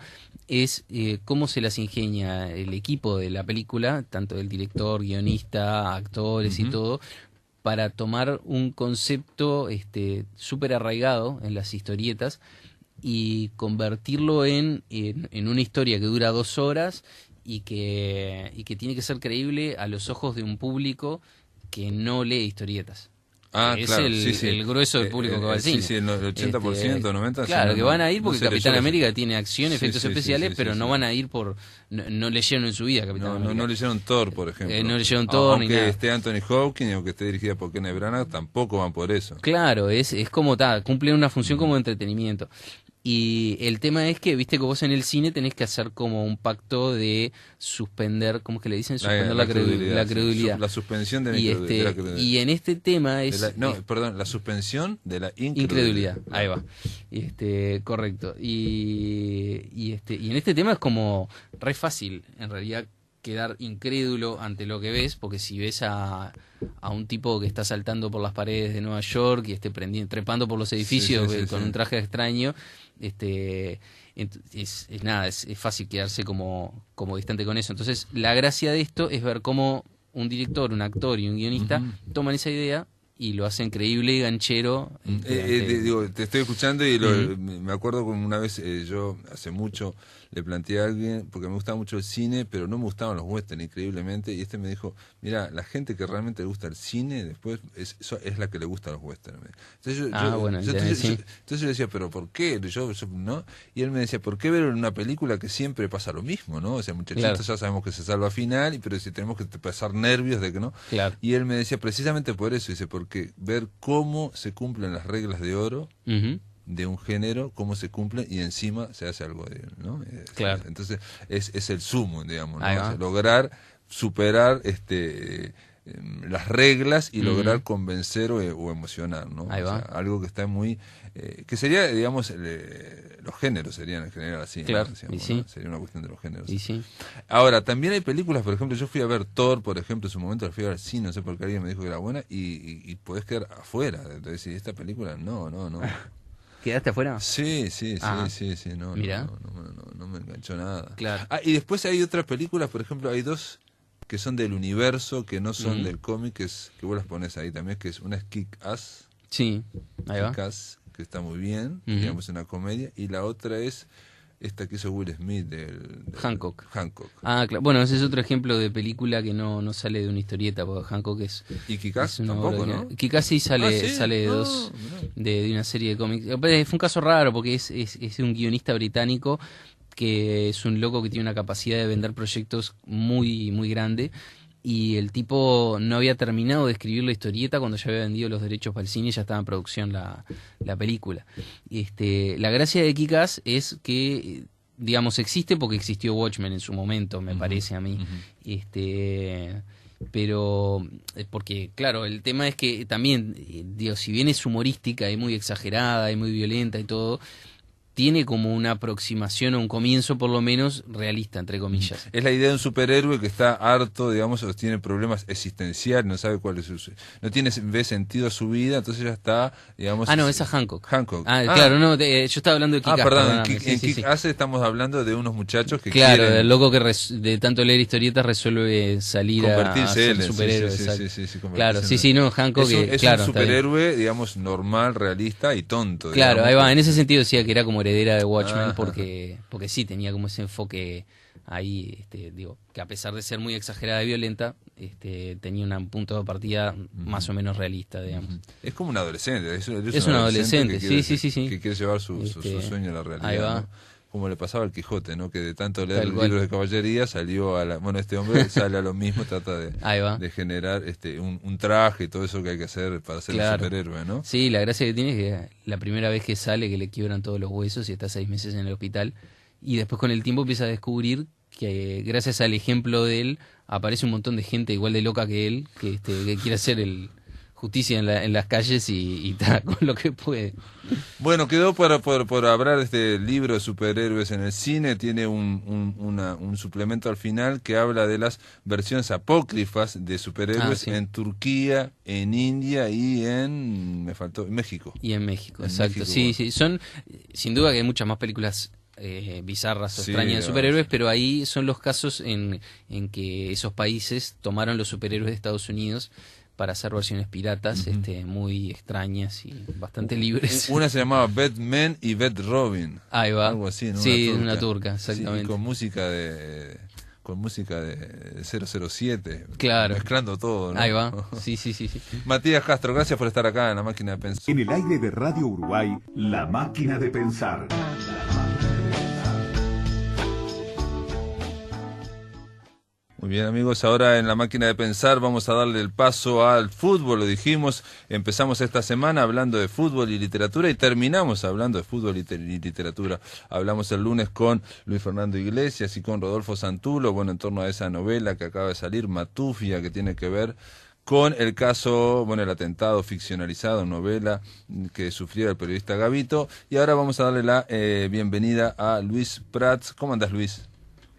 es cómo se las ingenia el equipo de la película, tanto el director, guionista, actores y todo, para tomar un concepto súper arraigado en las historietas y convertirlo en una historia que dura 2 horas y que tiene que ser creíble a los ojos de un público que no lee historietas. Ah, Es claro, el, sí, sí. el grueso del público que va al cine. Sí, sí, el 80%, 90%. Claro, sí, que no, van a ir no porque se Capitán leyó. América tiene acción, Sí, efectos sí, sí, especiales, sí, pero sí, no sí. van a ir por... No leyeron en su vida Capitán América. No leyeron Thor, por ejemplo. No leyeron Thor ni Aunque nada. esté Anthony Hopkins o que esté dirigida por Kenneth Branagh, tampoco van por eso. Claro, es como tal, cumplen una función como entretenimiento. Y el tema es que, viste que vos en el cine tenés que hacer como un pacto de suspender, ¿cómo es que le dicen? Suspender la credulidad. Sí. La suspensión de la Y, de la credulidad. y en este tema es... perdón, la suspensión de la incredulidad, ahí va. Correcto. Y en este tema es como re fácil, en realidad, quedar incrédulo ante lo que ves, porque si ves a un tipo que está saltando por las paredes de Nueva York y trepando por los edificios con un traje extraño, es fácil quedarse como distante con eso. Entonces, la gracia de esto es ver cómo un director, un actor y un guionista toman esa idea y lo hacen creíble y ganchero. Digo, te estoy escuchando y me acuerdo como una vez yo hace mucho le planteé a alguien, porque me gustaba mucho el cine, pero no me gustaban los westerns increíblemente, y me dijo, mira, la gente que realmente le gusta el cine, después es la que le gusta los westerns. Entonces entonces yo decía, pero ¿por qué? Yo, ¿no? Y él me decía, ¿por qué ver en una película que siempre pasa lo mismo, ¿no? O sea, muchachitos, claro, ya sabemos que se salva al final, pero si tenemos que pasar nervios de que no. Claro. Y él me decía, precisamente por eso, dice, porque ver cómo se cumplen las reglas de oro de un género, cómo se cumple y encima se hace algo de él, ¿no? Claro. Entonces es el sumo, digamos, ¿no? O sea, lograr superar las reglas y lograr convencer o emocionar, ¿no? Ahí va. O sea, algo que está muy que sería, digamos, los géneros serían en general así, claro, ¿no? Decíamos, y sí. ¿no? Sería una cuestión de los géneros. Y sí. Ahora, también hay películas, por ejemplo, yo fui a ver Thor, por ejemplo, en su momento la fui a ver sí, no sé por qué alguien me dijo que era buena y podés quedar afuera. Entonces, esta película, no. ¿Quedaste afuera? Sí, no, Mirá. no me enganchó nada. Claro. Y después hay otras películas, por ejemplo, hay dos que son del universo, que no son del cómic, que vos las pones ahí también, que una es Kick-Ass. Sí, ahí va. Kick-Ass, que está muy bien, digamos, una comedia, y la otra es esta que hizo Will Smith del Hancock. Ah, claro. Bueno, ese es otro ejemplo de película que no sale de una historieta, porque Hancock es... ¿Y Kick-Ass tampoco, no? Kick-Ass sí sale de una serie de cómics. Fue un caso raro porque es un guionista británico que es un loco que tiene una capacidad de vender proyectos muy, muy grande. Y el tipo no había terminado de escribir la historieta cuando ya había vendido los derechos para el cine y ya estaba en producción la película. La gracia de Kick-Ass es que, digamos, existe porque existió Watchmen en su momento, me parece a mí. Pero, porque, claro, el tema es que también, digo, si bien es humorística y muy exagerada y muy violenta y todo, tiene como una aproximación o un comienzo por lo menos realista, entre comillas. Es la idea de un superhéroe que está harto, digamos, o tiene problemas existenciales, no sabe cuál es no ve sentido a su vida, entonces ya está, digamos... no, esa es Hancock. Claro, no, yo estaba hablando de Kick-Ass. Perdón, en Kick-Ass estamos hablando de unos muchachos que claro, quieren... el loco que de tanto leer historietas resuelve salir convertirse a ser superhéroe. Sí, claro, no, Hancock es un superhéroe, digamos, normal, realista y tonto. Claro, digamos, ahí va, en ese sentido decía que era como heredera de Watchmen porque sí tenía como ese enfoque ahí, digo, que a pesar de ser muy exagerada y violenta, tenía un punto de partida más o menos realista, digamos. Es como un adolescente, es un adolescente, que quiere, sí. que quiere llevar su sueño a la realidad. Ahí va. ¿no? como le pasaba al Quijote, ¿no? Que de tanto leer Tal cual. libros de caballería salió a la... Bueno, este hombre sale a lo mismo, trata Ahí va. de generar un traje y todo eso que hay que hacer para ser un Claro. superhéroe, ¿no? Sí, la gracia que tiene es que la primera vez que sale, que le quiebran todos los huesos y está 6 meses en el hospital, y después con el tiempo empieza a descubrir que gracias al ejemplo de él aparece un montón de gente igual de loca que él, que quiere hacer justicia en las calles y está con lo que puede. Bueno, quedó por hablar de este libro de superhéroes en el cine. Tiene un suplemento al final que habla de las versiones apócrifas de superhéroes Sí. en Turquía, en India y en México. Y en México, En exacto. México, Sí, bueno. sí, son, sin duda que hay muchas más películas bizarras o Sí, extrañas de sí. superhéroes, pero ahí son los casos en que esos países tomaron los superhéroes de Estados Unidos para hacer versiones piratas, muy extrañas y bastante libres. Una se llamaba Batman y Bat Robin. Ahí va. Algo así, ¿no? Sí, una turca, Sí, y exactamente. con música de 007. Claro. Mezclando todo, ¿no? Ahí va. Sí, sí, sí, sí. Matías Castro, gracias por estar acá en La Máquina de Pensar. En el aire de Radio Uruguay, La Máquina de Pensar. Muy bien, amigos, ahora en La Máquina de Pensar vamos a darle el paso al fútbol. Lo dijimos, empezamos esta semana hablando de fútbol y literatura y terminamos hablando de fútbol y literatura. Hablamos el lunes con Luis Fernando Iglesias y con Rodolfo Santulo, bueno, en torno a esa novela que acaba de salir, Matufia, que tiene que ver con el caso, bueno, el atentado ficcionalizado, novela que sufrió el periodista Gavito. Y ahora vamos a darle la bienvenida a Luis Prats. ¿Cómo andás, Luis?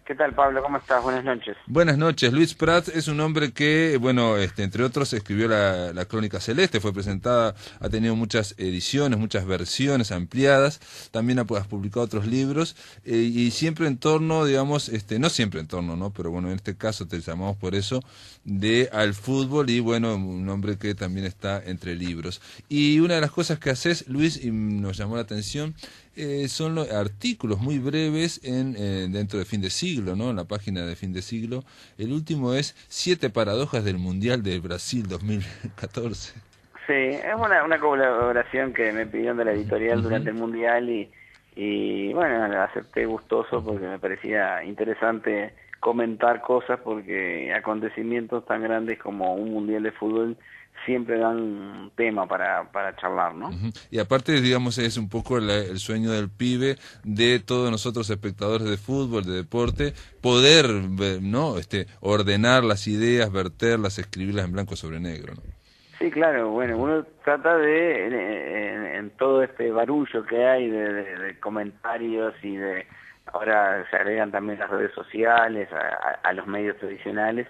¿Qué tal, Pablo? ¿Cómo estás? Buenas noches. Buenas noches. Luis Prats es un hombre que, bueno, entre otros escribió la Crónica Celeste, fue presentada, ha tenido muchas ediciones, muchas versiones ampliadas, también has publicado otros libros, y siempre en torno, digamos, no siempre en torno, ¿no? Pero bueno, en este caso te llamamos por eso, al fútbol, y bueno, un hombre que también está entre libros. Y una de las cosas que haces, Luis, y nos llamó la atención, son los artículos muy breves dentro de Fin de Siglo, ¿no? En la página de Fin de Siglo. El último es 7 paradojas del Mundial de Brasil 2014. Sí, es una colaboración que me pidieron de la editorial durante el Mundial y bueno, la acepté gustoso porque me parecía interesante comentar cosas porque acontecimientos tan grandes como un Mundial de fútbol siempre dan tema para charlar, ¿no? Y aparte, digamos, es un poco el sueño del pibe, de todos nosotros espectadores de fútbol, de deporte, poder, ¿no? Ordenar las ideas, verterlas, escribirlas en blanco sobre negro, ¿no? Sí, claro, bueno, uno trata de, en todo este barullo que hay de comentarios y ahora se agregan también las redes sociales, a los medios tradicionales,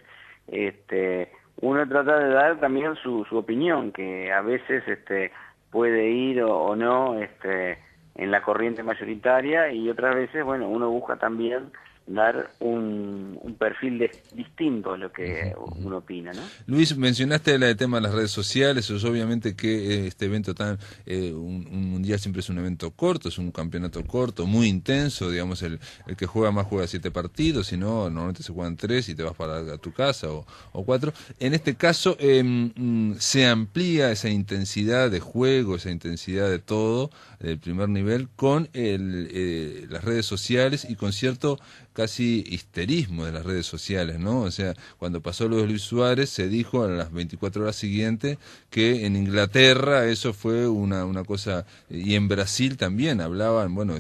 uno trata de dar también su opinión, que a veces puede ir o no en la corriente mayoritaria y otras veces, bueno, uno busca también dar un perfil distinto a lo que uno opina, ¿no? Luis, mencionaste el tema de las redes sociales, es obviamente que este evento un mundial siempre es un evento corto, es un campeonato corto, muy intenso, digamos, el que juega más juega 7 partidos, si no, normalmente se juegan 3 y te vas a tu casa o 4. En este caso se amplía esa intensidad de juego, esa intensidad de todo, del primer nivel, con las redes sociales y con cierto casi histerismo de las redes sociales, ¿no? O sea, cuando pasó lo de Luis Suárez, se dijo a las 24 horas siguientes que en Inglaterra eso fue una cosa, y en Brasil también hablaban, bueno,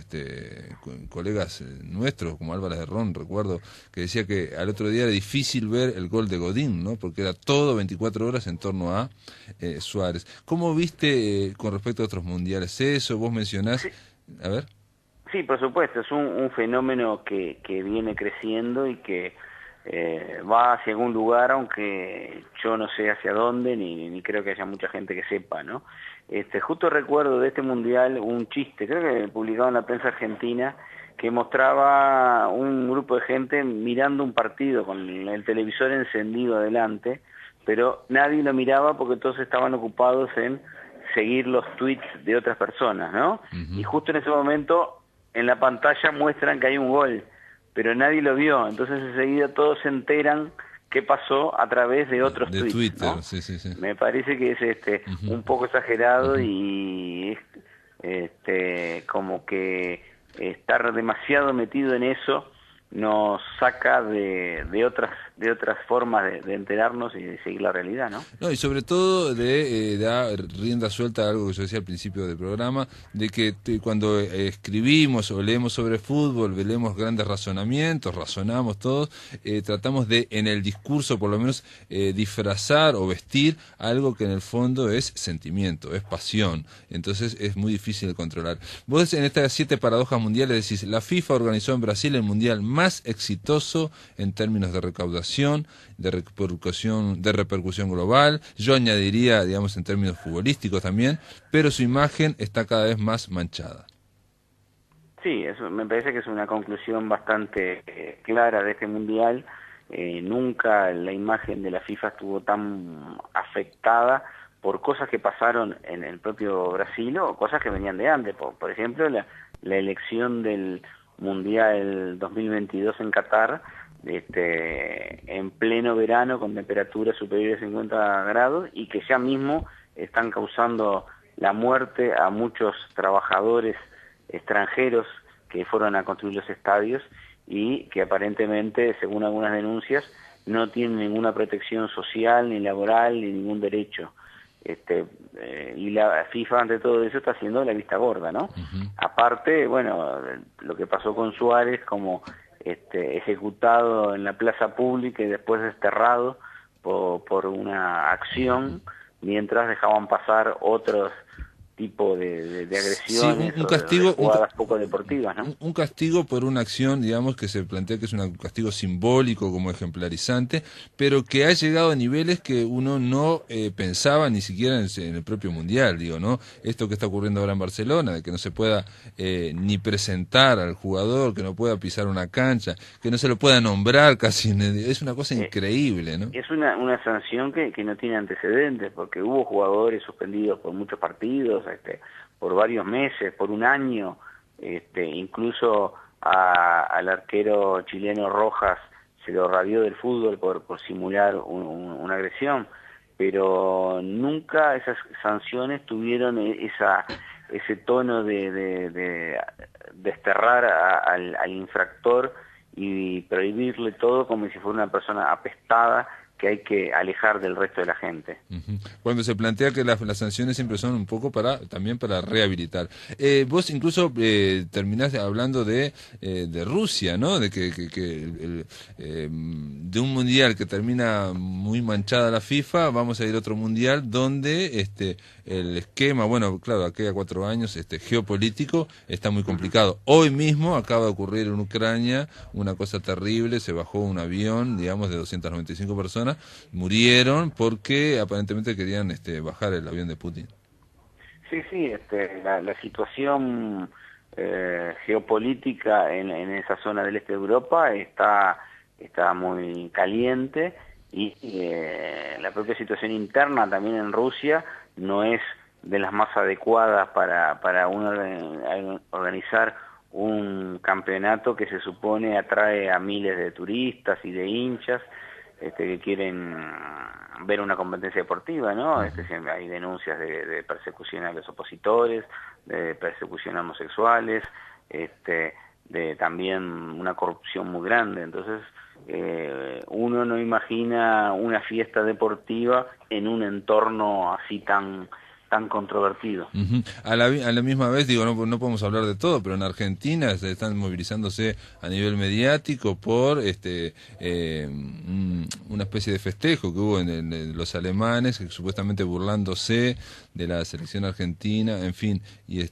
colegas nuestros, como Álvarez de Ron, recuerdo, que decía que al otro día era difícil ver el gol de Godín, ¿no? Porque era todo 24 horas en torno a Suárez. ¿Cómo viste con respecto a otros mundiales eso? Vos mencionás, Sí. A ver. Sí, por supuesto, es un fenómeno que viene creciendo y que va hacia algún lugar, aunque yo no sé hacia dónde, ni creo que haya mucha gente que sepa, ¿no? Justo recuerdo de este mundial un chiste, creo que publicado en la prensa argentina, que mostraba un grupo de gente mirando un partido con el televisor encendido adelante, pero nadie lo miraba porque todos estaban ocupados en seguir los tweets de otras personas, ¿no? Y justo en ese momento en la pantalla muestran que hay un gol, pero nadie lo vio, entonces enseguida todos se enteran qué pasó a través de otros tweets, Twitter, ¿no? sí. Me parece que es un poco exagerado y es como que estar demasiado metido en eso nos saca de otras formas de enterarnos y de seguir la realidad, ¿no? No, y sobre todo de dar rienda suelta a algo que yo decía al principio del programa, de que cuando escribimos o leemos sobre fútbol, leemos grandes razonamientos, razonamos todos, tratamos de, en el discurso por lo menos, disfrazar o vestir algo que en el fondo es sentimiento, es pasión. Entonces es muy difícil de controlar. Vos en estas 7 paradojas mundiales decís, la FIFA organizó en Brasil el mundial más exitoso en términos de recaudación, de repercusión global, yo añadiría, digamos, en términos futbolísticos también, pero su imagen está cada vez más manchada. Sí, eso me parece que es una conclusión bastante clara de este mundial. Nunca la imagen de la FIFA estuvo tan afectada por cosas que pasaron en el propio Brasil o cosas que venían de antes. Por ejemplo, la elección del Mundial 2022 en Qatar, en pleno verano con temperaturas superiores a 50 grados y que ya mismo están causando la muerte a muchos trabajadores extranjeros que fueron a construir los estadios y que aparentemente, según algunas denuncias, no tienen ninguna protección social, ni laboral, ni ningún derecho. Y la FIFA ante todo eso está haciendo la vista gorda, ¿no? Uh-huh. Aparte, bueno, lo que pasó con Suárez como ejecutado en la plaza pública y después desterrado por una acción, mientras dejaban pasar otros tipo de agresiones, sí, un castigo, o de jugadas poco deportivas, ¿no? Un castigo por una acción, digamos, que se plantea que es un castigo simbólico como ejemplarizante, pero que ha llegado a niveles que uno no pensaba ni siquiera en el propio Mundial, digo, ¿no? Esto que está ocurriendo ahora en Barcelona, de que no se pueda ni presentar al jugador, que no pueda pisar una cancha, que no se lo pueda nombrar casi, es una cosa increíble, ¿no? Es una sanción que no tiene antecedentes, porque hubo jugadores suspendidos por muchos partidos, por varios meses, por un año, incluso al arquero chileno Rojas se lo radió del fútbol por simular una agresión, pero nunca esas sanciones tuvieron ese tono de desterrar al infractor y prohibirle todo como si fuera una persona apestada que hay que alejar del resto de la gente. Uh-huh. Cuando se plantea que las sanciones siempre son un poco también para rehabilitar. Vos incluso terminaste hablando de Rusia, ¿no? De de un mundial que termina muy manchada la FIFA, vamos a ir a otro mundial donde el esquema, bueno, claro, aquí a 4 años, geopolítico está muy complicado. Hoy mismo acaba de ocurrir en Ucrania una cosa terrible, se bajó un avión, digamos, de 295 personas, murieron porque aparentemente querían bajar el avión de Putin. Sí, la situación geopolítica en esa zona del este de Europa está muy caliente y la propia situación interna también en Rusia no es de las más adecuadas para uno organizar un campeonato que se supone atrae a miles de turistas y de hinchas que quieren ver una competencia deportiva, ¿no? Hay denuncias de persecución a los opositores, de persecución a homosexuales, de también una corrupción muy grande. Entonces, uno no imagina una fiesta deportiva en un entorno así tan controvertido. Uh-huh. A la misma vez, digo, no podemos hablar de todo, pero en Argentina se están movilizándose a nivel mediático por una especie de festejo que hubo en los alemanes, que supuestamente burlándose de la selección argentina, en fin, y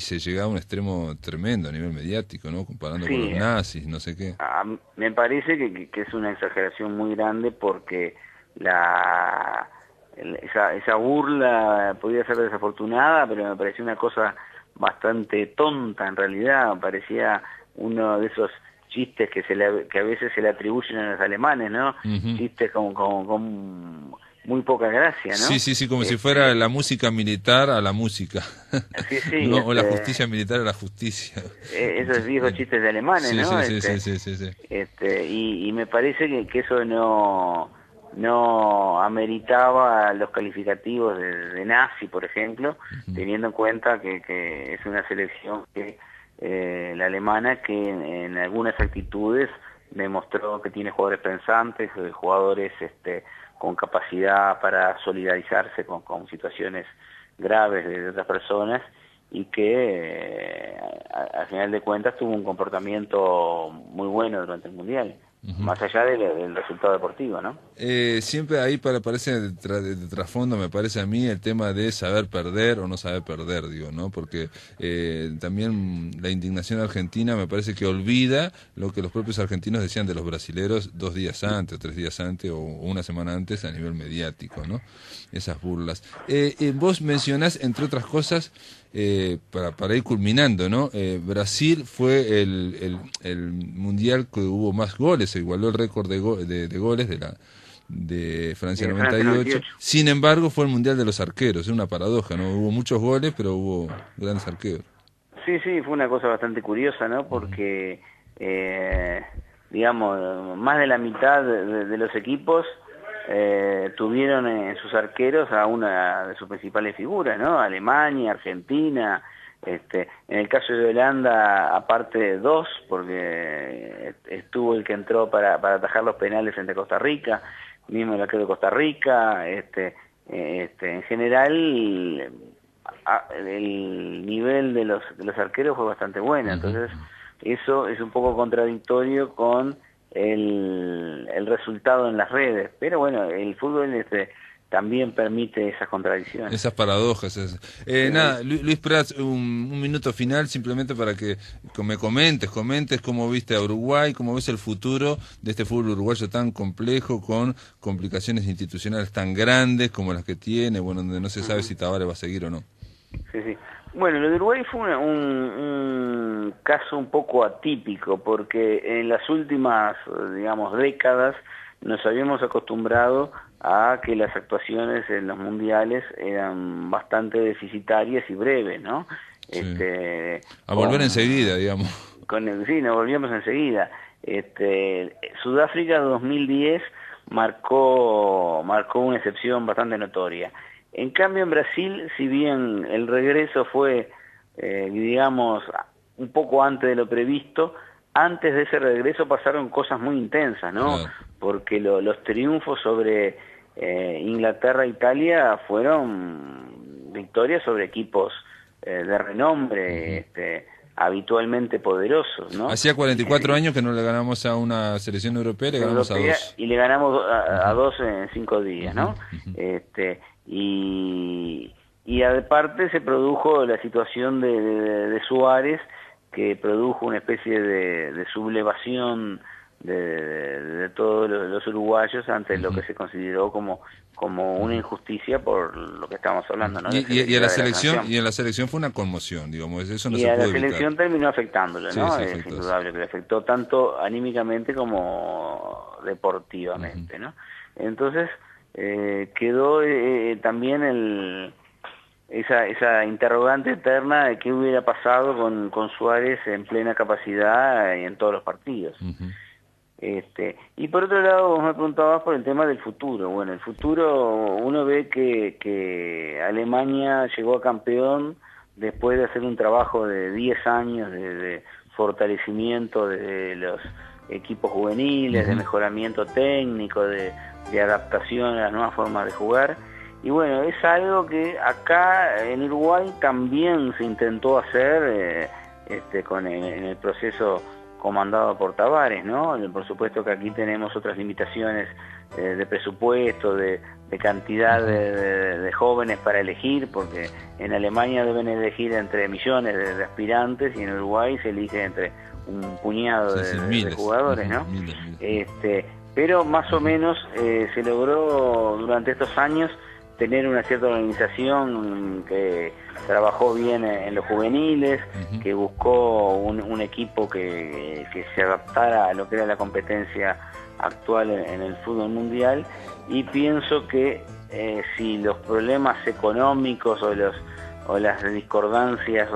se llegaba a un extremo tremendo a nivel mediático, ¿no? Comparando con los nazis, no sé qué. Me parece que es una exageración muy grande porque esa burla podía ser desafortunada, pero me pareció una cosa bastante tonta en realidad. Parecía uno de esos chistes que a veces se le atribuyen a los alemanes, ¿no? Uh-huh. Chistes con muy poca gracia, ¿no? Sí, como si fuera la música militar a la música. Sí, no, o la justicia militar a la justicia. Esos viejos chistes de alemanes, ¿no? Sí. Y me parece que eso no ameritaba los calificativos de nazi, por ejemplo, uh-huh, teniendo en cuenta que es una selección que la alemana, que en algunas actitudes demostró que tiene jugadores pensantes, jugadores con capacidad para solidarizarse con situaciones graves de otras personas, y que al final de cuentas tuvo un comportamiento muy bueno durante el Mundial. Más allá del resultado deportivo, ¿no? Siempre ahí aparece de trasfondo, me parece a mí, el tema de saber perder o no saber perder, digo, ¿no? Porque también la indignación argentina me parece que olvida lo que los propios argentinos decían de los brasileros 2 días antes, o 3 días antes, o una semana antes a nivel mediático, ¿no? Esas burlas. Vos mencionás, entre otras cosas, para ir culminando, ¿no? Brasil fue el mundial que hubo más goles, se igualó el récord de goles de Francia 98. Sin embargo, fue el mundial de los arqueros, es una paradoja, ¿no? Hubo muchos goles, pero hubo grandes arqueros. Sí, fue una cosa bastante curiosa, ¿no? Porque, digamos, más de la mitad de los equipos tuvieron en sus arqueros a una de sus principales figuras, ¿no? Alemania, Argentina, en el caso de Holanda, aparte de 2, porque estuvo el que entró para atajar los penales frente a Costa Rica, mismo el arquero de Costa Rica, en general el nivel de los arqueros fue bastante bueno, entonces eso es un poco contradictorio con el resultado en las redes, pero bueno, el fútbol también permite esas contradicciones. Esas paradojas. Nada, Luis Prats, un minuto final simplemente para que me comentes cómo viste a Uruguay, cómo ves el futuro de este fútbol uruguayo tan complejo, con complicaciones institucionales tan grandes como las que tiene, bueno, donde no se sabe si Tabárez va a seguir o no. Sí. Bueno, lo de Uruguay fue un caso un poco atípico, porque en las últimas, digamos, décadas nos habíamos acostumbrado a que las actuaciones en los mundiales eran bastante deficitarias y breves, ¿no? Sí. A volver enseguida, digamos. Sí, nos volvíamos enseguida. Sudáfrica 2010 marcó una excepción bastante notoria. En cambio, en Brasil, si bien el regreso fue, digamos, un poco antes de lo previsto, antes de ese regreso pasaron cosas muy intensas, ¿no? Claro. Porque los triunfos sobre Inglaterra e Italia fueron victorias sobre equipos de renombre, habitualmente poderosos, ¿no? Hacía 44 años que no le ganamos a una selección europea, le ganamos a 2. Y le ganamos a 2 en 5 días, ¿no? Y aparte se produjo la situación de Suárez, que produjo una especie de sublevación de todos los uruguayos ante lo que se consideró como una injusticia por lo que estamos hablando, ¿no? Y en la selección fue una conmoción, digamos, eso no se puede evitar. Y a la selección terminó afectándolo, ¿no? Sí, es indudable que le afectó tanto anímicamente como deportivamente, ¿no? Entonces quedó también esa interrogante eterna de qué hubiera pasado con Suárez en plena capacidad y en todos los partidos. Y por otro lado, vos me preguntabas por el tema del futuro. Bueno, el futuro, uno ve que Alemania llegó a campeón después de hacer un trabajo de 10 años de fortalecimiento de los equipos juveniles, de mejoramiento técnico, de adaptación a las nuevas formas de jugar. Y bueno, es algo que acá en Uruguay también se intentó hacer en el proceso comandado por Tabárez, ¿no? Por supuesto que aquí tenemos otras limitaciones de presupuesto, de cantidad de jóvenes para elegir, porque en Alemania deben elegir entre millones de aspirantes y en Uruguay se elige entre un puñado de jugadores, ¿no? Miles. Pero más o menos se logró durante estos años tener una cierta organización que trabajó bien en los juveniles, que buscó un equipo que se adaptara a lo que era la competencia actual en el fútbol mundial, y pienso que si los problemas económicos o las discordancias